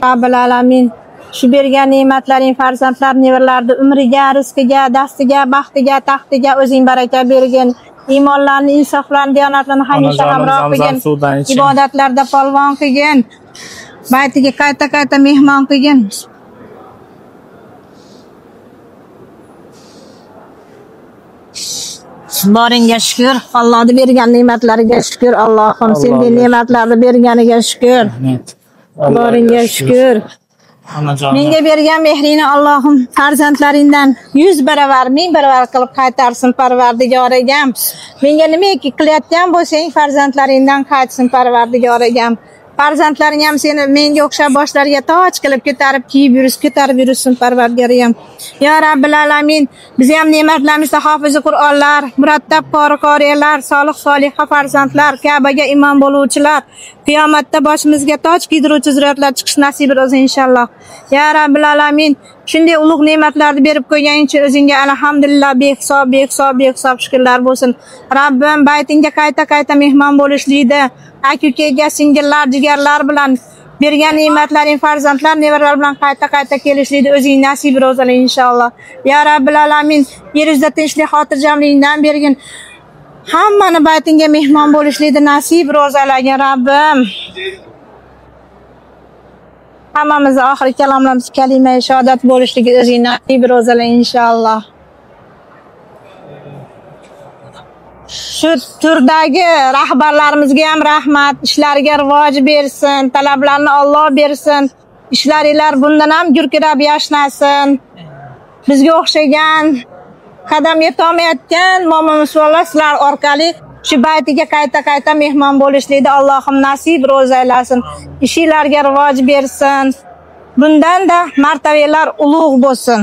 Robbil alamin. Shu bergan ne'matlaring farzandlar, nevaralarni umriga, rizqiga, dastiga, baxtiga, taxtiga o'zing baraka bergin. Iymonlarni, insoflarni, diyonatlarni hamisha hamroh qilgin. Ibodatlarda polvon qilgin. Baytiga qayta mehmon qilgin. Boringga shukr. Allohning bergan ne'matlariga shukr. Allohim senga ne'matlarni berganiga shukr. Boringga shukr. Menga bergan mehrini Allohim farzandlaringdan 100 baravar, 1000 baravar qilib qaytarsin Parvardigoregam. Menga nimaki qilayotgan bo'lsang farzandlaringdan qaytsin Parvardigoregam. Farzandlaring ham seni menga o'xshab boshlariga toj qilib ko'tarib ko'tarib yursin Parvardigoregam. Ya Robbil alamin, biz ham ne'matlarimizda hofizi Qur'onlar, murattab qoriyalar, solih soliha farzandlar, Ka'baga imom bo'luvchilar, qiyomatda boshimizga toj kiydiruvchi zurriyotlar chiqish nasib bo'lsin inshaalloh. Ya Robbil alamin, shunday ulug' ne'matlarni berib qo'yganing uchun o'zingga alhamdulillah behisob shukrlar bo'lsin. Rabbim baytingga qayta mehmon bo'lishlikda aka-uka, singillar, jigarlar bilan bergan ne'matlaring farzandlar, nevaralar bilan qayta kelishlikni o'zing nasib ro'zalang inshaalloh. Ya Robbil alamin, yer yuzida tinchlik, xotirjamlikdan bergin. Hammani baytingga mehmon bo'lishlikni nasib ro'zalagin Rabbim. Hammamiz oxirgi kalomlarimiz kalima shahodat bo'lishligi o'zing nasib ro'zalang inshaalloh. Shu turdagi rahbarlarimizga ham rahmat, ishlariga rivoj bersin, talablarni Alloh bersin, ishlaringlar bundan ham gurkirab yashnasin. Bizga o'xshagan qadam yetolmayotgan mo'min-musulmonlar sizlar orqali shu baytiga qayta mehmon bo'lishlikni Allohim nasib ro'zalasin. Ishinglarga rivoj bersin. Bundan da martabalar ulug' bo'lsin.